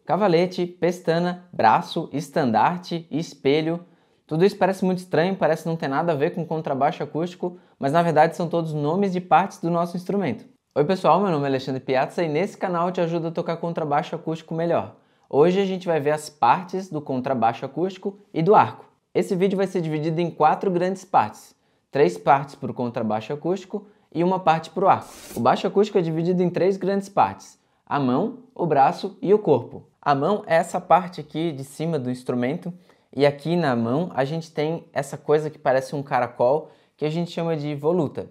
Cavalete, pestana, braço, estandarte, espelho. Tudo isso parece muito estranho, parece não ter nada a ver com contrabaixo acústico, mas na verdade são todos nomes de partes do nosso instrumento. Oi pessoal, meu nome é Alexandre Piazza e nesse canal eu te ajudo a tocar contrabaixo acústico melhor. Hoje a gente vai ver as partes do contrabaixo acústico e do arco. Esse vídeo vai ser dividido em 4 grandes partes. 3 partes para o contrabaixo acústico e uma parte para o arco. O baixo acústico é dividido em 3 grandes partes: a mão, o braço e o corpo. A mão é essa parte aqui de cima do instrumento e aqui na mão a gente tem essa coisa que parece um caracol que a gente chama de voluta.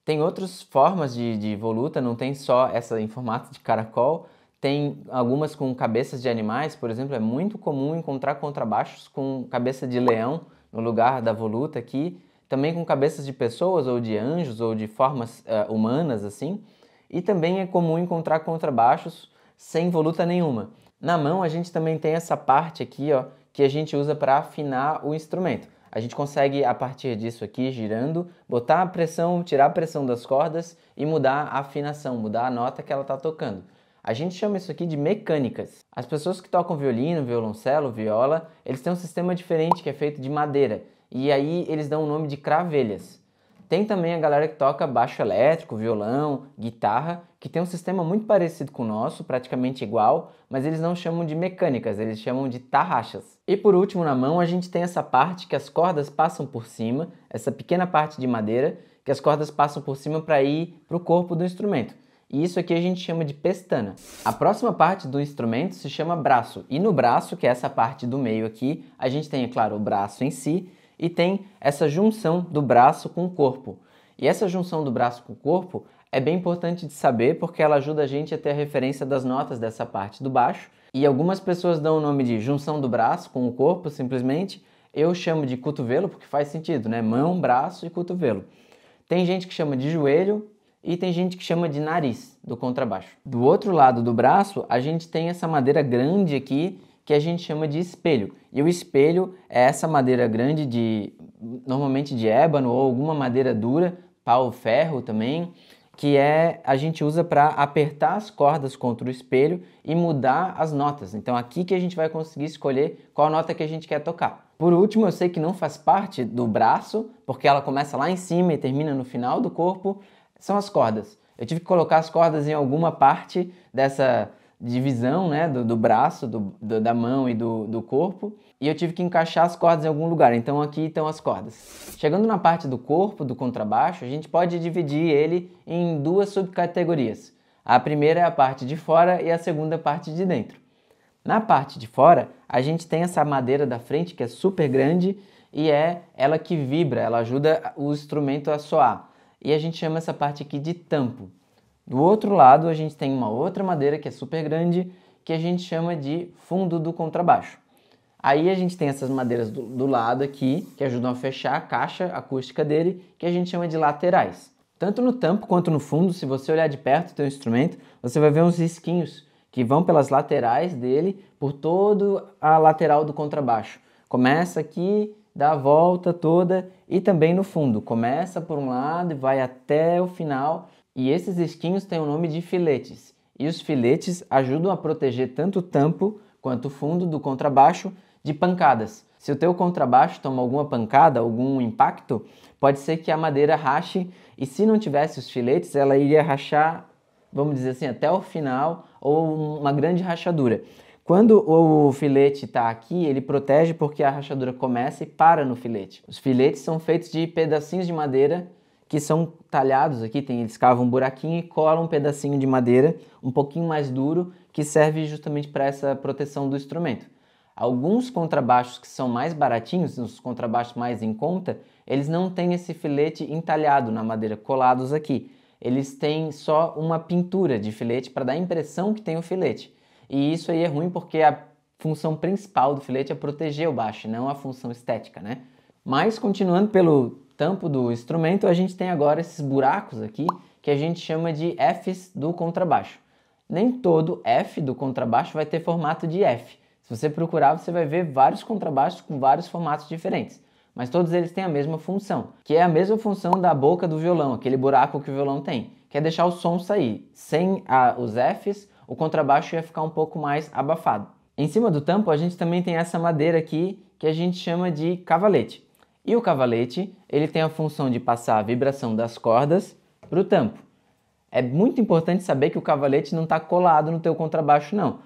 Tem outras formas de voluta, não tem só essa em formato de caracol, tem algumas com cabeças de animais, por exemplo, é muito comum encontrar contrabaixos com cabeça de leão no lugar da voluta aqui, também com cabeças de pessoas ou de anjos ou de formas humanas assim, e também é comum encontrar contrabaixos sem voluta nenhuma. Na mão a gente também tem essa parte aqui, ó, que a gente usa para afinar o instrumento. A gente consegue, a partir disso aqui, girando, botar a pressão, tirar a pressão das cordas e mudar a afinação, mudar a nota que ela está tocando. A gente chama isso aqui de mecânicas. As pessoas que tocam violino, violoncelo, viola, eles têm um sistema diferente que é feito de madeira. E aí eles dão o nome de cravelhas. Tem também a galera que toca baixo elétrico, violão, guitarra, que tem um sistema muito parecido com o nosso, praticamente igual, mas eles não chamam de mecânicas, eles chamam de tarraxas. E por último, na mão, a gente tem essa parte que as cordas passam por cima, essa pequena parte de madeira, que as cordas passam por cima para ir para o corpo do instrumento. E isso aqui a gente chama de pestana. A próxima parte do instrumento se chama braço. E no braço, que é essa parte do meio aqui, a gente tem, é claro, o braço em si, e tem essa junção do braço com o corpo. E essa junção do braço com o corpo é bem importante de saber porque ela ajuda a gente a ter a referência das notas dessa parte do baixo. E algumas pessoas dão o nome de junção do braço com o corpo, simplesmente. Eu chamo de cotovelo porque faz sentido, né? Mão, braço e cotovelo. Tem gente que chama de joelho e tem gente que chama de nariz do contrabaixo. Do outro lado do braço, a gente tem essa madeira grande aqui que a gente chama de espelho. E o espelho é essa madeira grande, normalmente de ébano ou alguma madeira dura, pau-ferro também, que a gente usa para apertar as cordas contra o espelho e mudar as notas. Então aqui que a gente vai conseguir escolher qual nota que a gente quer tocar. Por último, eu sei que não faz parte do braço, porque ela começa lá em cima e termina no final do corpo, são as cordas. Eu tive que colocar as cordas em alguma parte dessa divisão, né, do braço, da mão e do corpo, e eu tive que encaixar as cordas em algum lugar, então aqui estão as cordas. Chegando na parte do corpo do contrabaixo, a gente pode dividir ele em 2 subcategorias. A primeira é a parte de fora e a segunda é a parte de dentro. Na parte de fora, a gente tem essa madeira da frente que é super grande e é ela que vibra, ela ajuda o instrumento a soar. E a gente chama essa parte aqui de tampo. Do outro lado, a gente tem uma outra madeira que é super grande, que a gente chama de fundo do contrabaixo. Aí a gente tem essas madeiras do lado aqui, que ajudam a fechar a caixa acústica dele, que a gente chama de laterais. Tanto no tampo quanto no fundo, se você olhar de perto o teu instrumento, você vai ver uns risquinhos que vão pelas laterais dele, por toda a lateral do contrabaixo. Começa aqui, dá a volta toda e também no fundo. Começa por um lado e vai até o final. E esses risquinhos têm o nome de filetes. E os filetes ajudam a proteger tanto o tampo quanto o fundo do contrabaixo de pancadas. Se o teu contrabaixo toma alguma pancada, algum impacto, pode ser que a madeira rache e se não tivesse os filetes, ela iria rachar, vamos dizer assim, até o final ou uma grande rachadura. Quando o filete está aqui, ele protege porque a rachadura começa e para no filete. Os filetes são feitos de pedacinhos de madeira que são talhados aqui, eles cavam um buraquinho e colam um pedacinho de madeira um pouquinho mais duro que serve justamente para essa proteção do instrumento. Alguns contrabaixos que são mais baratinhos, os contrabaixos mais em conta, eles não têm esse filete entalhado na madeira, colados aqui. Eles têm só uma pintura de filete para dar a impressão que tem o filete. E isso aí é ruim porque a função principal do filete é proteger o baixo, não a função estética, né? Mas continuando pelo tampo do instrumento, a gente tem agora esses buracos aqui que a gente chama de Fs do contrabaixo. Nem todo F do contrabaixo vai ter formato de F. Se você procurar, você vai ver vários contrabaixos com vários formatos diferentes. Mas todos eles têm a mesma função, que é a mesma função da boca do violão, aquele buraco que o violão tem, que é deixar o som sair. Sem os Fs, o contrabaixo ia ficar um pouco mais abafado. Em cima do tampo a gente também tem essa madeira aqui que a gente chama de cavalete. E o cavalete, ele tem a função de passar a vibração das cordas para o tampo. É muito importante saber que o cavalete não está colado no teu contrabaixo, não.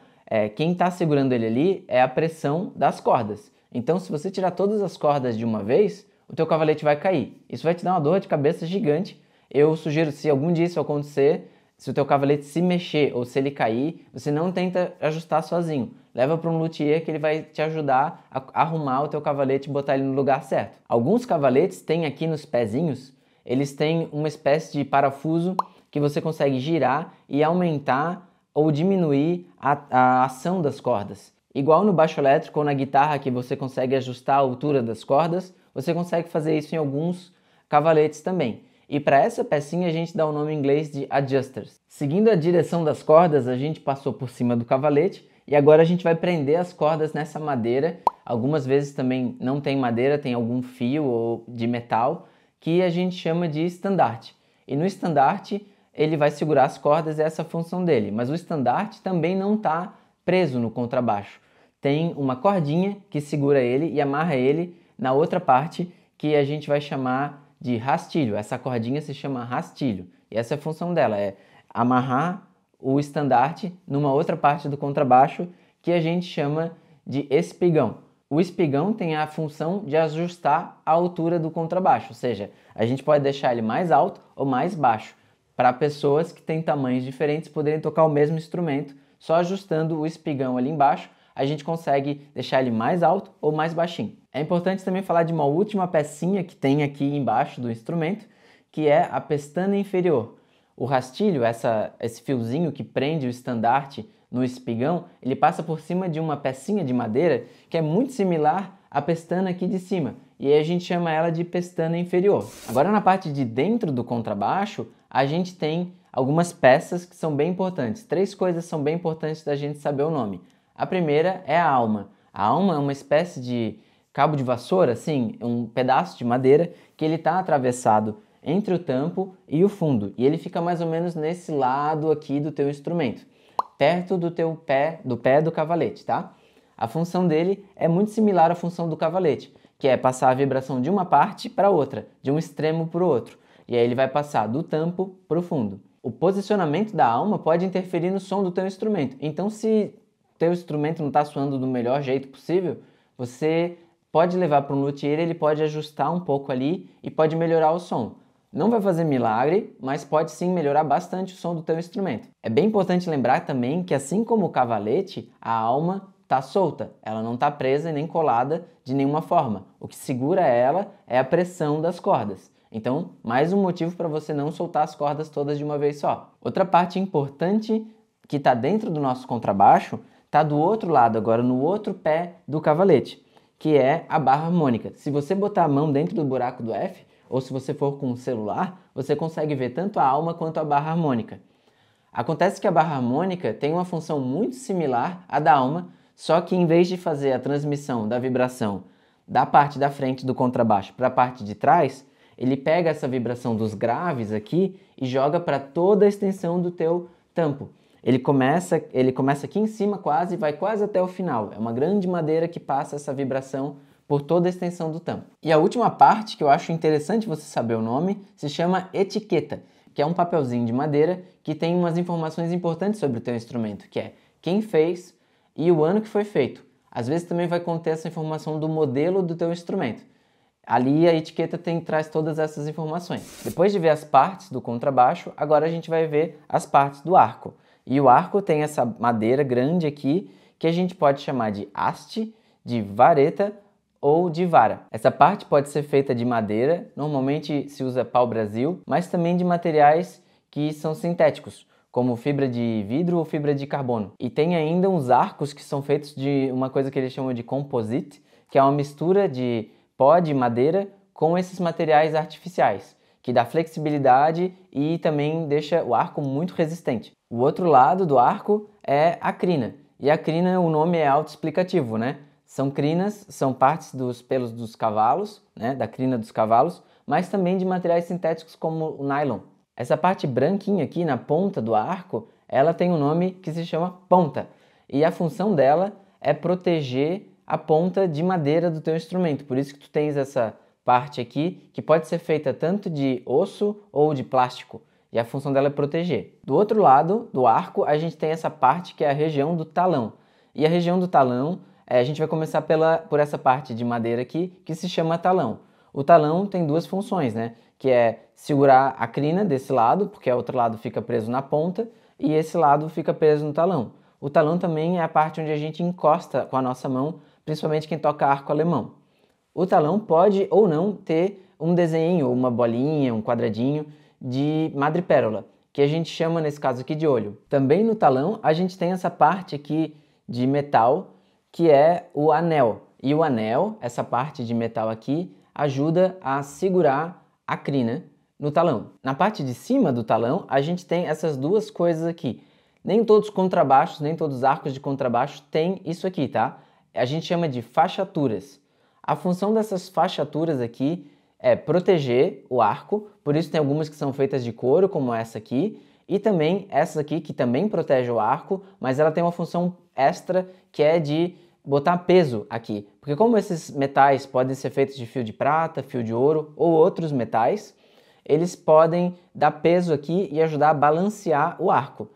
Quem está segurando ele ali é a pressão das cordas. Então, se você tirar todas as cordas de uma vez, o teu cavalete vai cair. Isso vai te dar uma dor de cabeça gigante. Eu sugiro, se algum dia isso acontecer, se o teu cavalete se mexer ou se ele cair, você não tenta ajustar sozinho. Leva para um luthier que ele vai te ajudar a arrumar o teu cavalete e botar ele no lugar certo. Alguns cavaletes têm aqui nos pezinhos, eles têm uma espécie de parafuso que você consegue girar e aumentar ou diminuir a ação das cordas. Igual no baixo elétrico ou na guitarra que você consegue ajustar a altura das cordas, você consegue fazer isso em alguns cavaletes também. E para essa pecinha a gente dá o nome em inglês de adjusters. Seguindo a direção das cordas, a gente passou por cima do cavalete e agora a gente vai prender as cordas nessa madeira. Algumas vezes também não tem madeira, tem algum fio ou de metal que a gente chama de estandarte. E no estandarte ele vai segurar as cordas, é essa a função dele. Mas o estandarte também não está preso no contrabaixo. Tem uma cordinha que segura ele e amarra ele na outra parte que a gente vai chamar de rastilho. Essa cordinha se chama rastilho. E essa é a função dela, é amarrar o estandarte numa outra parte do contrabaixo que a gente chama de espigão. O espigão tem a função de ajustar a altura do contrabaixo, ou seja, a gente pode deixar ele mais alto ou mais baixo, para pessoas que têm tamanhos diferentes poderem tocar o mesmo instrumento. Só ajustando o espigão ali embaixo, a gente consegue deixar ele mais alto ou mais baixinho. É importante também falar de uma última pecinha que tem aqui embaixo do instrumento, que é a pestana inferior. O rastilho, esse fiozinho que prende o estandarte no espigão, ele passa por cima de uma pecinha de madeira que é muito similar à pestana aqui de cima. E aí a gente chama ela de pestana inferior. Agora na parte de dentro do contrabaixo, a gente tem algumas peças que são bem importantes. 3 coisas são bem importantes da gente saber o nome. A primeira é a alma. A alma é uma espécie de cabo de vassoura, assim, um pedaço de madeira que ele está atravessado entre o tampo e o fundo. E ele fica mais ou menos nesse lado aqui do teu instrumento, perto do teu pé, do pé do cavalete, tá? A função dele é muito similar à função do cavalete, que é passar a vibração de uma parte para outra, de um extremo para o outro. E aí ele vai passar do tampo para o fundo. O posicionamento da alma pode interferir no som do teu instrumento. Então, se teu instrumento não está soando do melhor jeito possível, você pode levar para um luthier, ele pode ajustar um pouco ali e pode melhorar o som. Não vai fazer milagre, mas pode sim melhorar bastante o som do teu instrumento. É bem importante lembrar também que, assim como o cavalete, a alma está solta, ela não está presa nem colada de nenhuma forma. O que segura ela é a pressão das cordas. Então, mais um motivo para você não soltar as cordas todas de uma vez só. Outra parte importante que está dentro do nosso contrabaixo está do outro lado, agora no outro pé do cavalete, que é a barra harmônica. Se você botar a mão dentro do buraco do F, ou se você for com o celular, você consegue ver tanto a alma quanto a barra harmônica. Acontece que a barra harmônica tem uma função muito similar à da alma, só que em vez de fazer a transmissão da vibração da parte da frente do contrabaixo para a parte de trás, ele pega essa vibração dos graves aqui e joga para toda a extensão do teu tampo. Ele começa aqui em cima quase e vai quase até o final. É uma grande madeira que passa essa vibração por toda a extensão do tampo. E a última parte, que eu acho interessante você saber o nome, se chama etiqueta, que é um papelzinho de madeira que tem umas informações importantes sobre o teu instrumento, que é quem fez e o ano que foi feito. Às vezes também vai conter essa informação do modelo do teu instrumento. Ali a etiqueta traz todas essas informações. Depois de ver as partes do contrabaixo, agora a gente vai ver as partes do arco. E o arco tem essa madeira grande aqui, que a gente pode chamar de haste, de vareta ou de vara. Essa parte pode ser feita de madeira, normalmente se usa pau-brasil, mas também de materiais que são sintéticos, como fibra de vidro ou fibra de carbono. E tem ainda uns arcos que são feitos de uma coisa que eles chamam de composite, que é uma mistura de pó de madeira com esses materiais artificiais, que dá flexibilidade e também deixa o arco muito resistente. O outro lado do arco é a crina. E a crina, o nome é autoexplicativo, né? São crinas, são partes dos pelos dos cavalos, né? Da crina dos cavalos, mas também de materiais sintéticos como o nylon. Essa parte branquinha aqui na ponta do arco ela tem um nome que se chama ponta. E a função dela é proteger a ponta de madeira do teu instrumento. Por isso que tu tens essa parte aqui, que pode ser feita tanto de osso ou de plástico. E a função dela é proteger. Do outro lado do arco, a gente tem essa parte que é a região do talão. E a região do talão, a gente vai começar por essa parte de madeira aqui, que se chama talão. O talão tem duas funções, né? Que é segurar a crina desse lado, porque o outro lado fica preso na ponta, e esse lado fica preso no talão. O talão também é a parte onde a gente encosta com a nossa mão, principalmente quem toca arco alemão. O talão pode ou não ter um desenho, uma bolinha, um quadradinho de madrepérola, que a gente chama nesse caso aqui de olho. Também no talão a gente tem essa parte aqui de metal, que é o anel. E o anel, essa parte de metal aqui, ajuda a segurar a crina no talão. Na parte de cima do talão, a gente tem essas duas coisas aqui. Nem todos os contrabaixos, nem todos os arcos de contrabaixo têm isso aqui, tá? A gente chama de fachaturas. A função dessas fachaturas aqui é proteger o arco, por isso tem algumas que são feitas de couro, como essa aqui, e também essa aqui que também protege o arco, mas ela tem uma função extra que é de botar peso aqui. Porque como esses metais podem ser feitos de fio de prata, fio de ouro ou outros metais, eles podem dar peso aqui e ajudar a balancear o arco.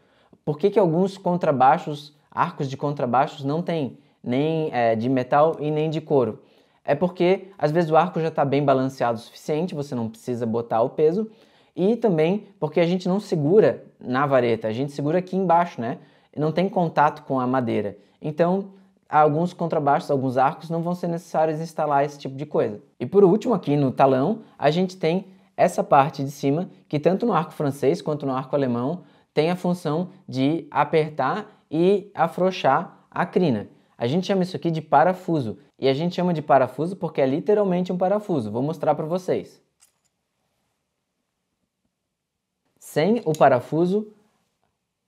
Por que alguns contrabaixos, arcos de contrabaixos não tem nem de metal e nem de couro? É porque às vezes o arco já está bem balanceado o suficiente, você não precisa botar o peso, e também porque a gente não segura na vareta, a gente segura aqui embaixo, né? Não tem contato com a madeira. Então, alguns contrabaixos, alguns arcos não vão ser necessários instalar esse tipo de coisa. E por último, aqui no talão, a gente tem essa parte de cima, que tanto no arco francês quanto no arco alemão tem a função de apertar e afrouxar a crina. A gente chama isso aqui de parafuso. E a gente chama de parafuso porque é literalmente um parafuso. Vou mostrar para vocês. Sem o parafuso,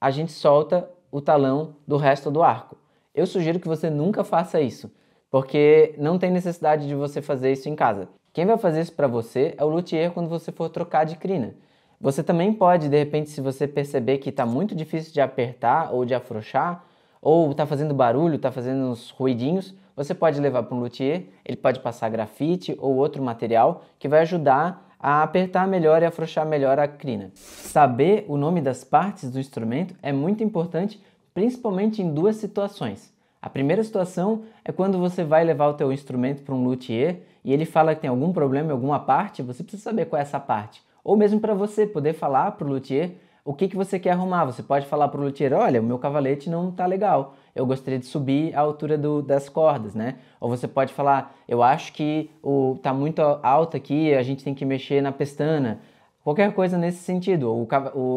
a gente solta o talão do resto do arco. Eu sugiro que você nunca faça isso, porque não tem necessidade de você fazer isso em casa. Quem vai fazer isso para você é o luthier quando você for trocar de crina. Você também pode, de repente, se você perceber que está muito difícil de apertar ou de afrouxar, ou está fazendo barulho, está fazendo uns ruidinhos, você pode levar para um luthier, ele pode passar grafite ou outro material que vai ajudar a apertar melhor e afrouxar melhor a crina. Saber o nome das partes do instrumento é muito importante, principalmente em duas situações. A primeira situação é quando você vai levar o teu instrumento para um luthier e ele fala que tem algum problema em alguma parte, você precisa saber qual é essa parte. Ou mesmo para você poder falar para o luthier o que você quer arrumar. Você pode falar para o luthier, olha, o meu cavalete não está legal, eu gostaria de subir a altura das cordas, né? Ou você pode falar, eu acho que está muito alto aqui, a gente tem que mexer na pestana. Qualquer coisa nesse sentido.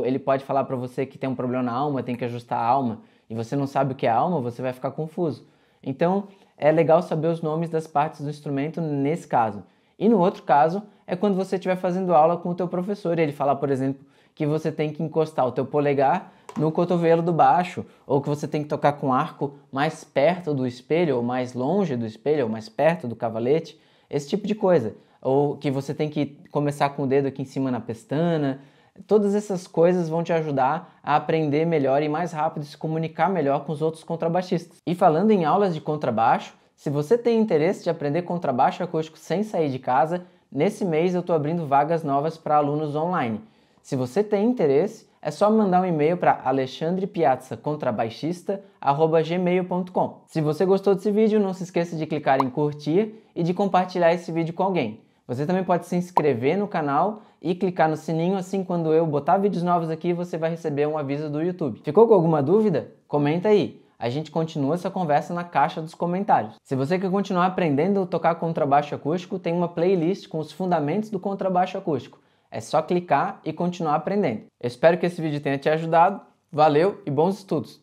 Ele pode falar para você que tem um problema na alma, tem que ajustar a alma, e você não sabe o que é alma, você vai ficar confuso. Então, é legal saber os nomes das partes do instrumento nesse caso. E no outro caso, é quando você estiver fazendo aula com o teu professor e ele falar, por exemplo, que você tem que encostar o teu polegar no cotovelo do baixo, ou que você tem que tocar com o arco mais perto do espelho, ou mais longe do espelho, ou mais perto do cavalete, esse tipo de coisa. Ou que você tem que começar com o dedo aqui em cima na pestana. Todas essas coisas vão te ajudar a aprender melhor e mais rápido se comunicar melhor com os outros contrabaixistas. E falando em aulas de contrabaixo, se você tem interesse de aprender contrabaixo acústico sem sair de casa, nesse mês eu estou abrindo vagas novas para alunos online. Se você tem interesse, é só mandar um e-mail para alexandrepiazzacontrabaixista@gmail.com. Se você gostou desse vídeo, não se esqueça de clicar em curtir e de compartilhar esse vídeo com alguém. Você também pode se inscrever no canal e clicar no sininho, assim quando eu botar vídeos novos aqui, você vai receber um aviso do YouTube. Ficou com alguma dúvida? Comenta aí. A gente continua essa conversa na caixa dos comentários. Se você quer continuar aprendendo a tocar contrabaixo acústico, tem uma playlist com os fundamentos do contrabaixo acústico. É só clicar e continuar aprendendo. Eu espero que esse vídeo tenha te ajudado. Valeu e bons estudos!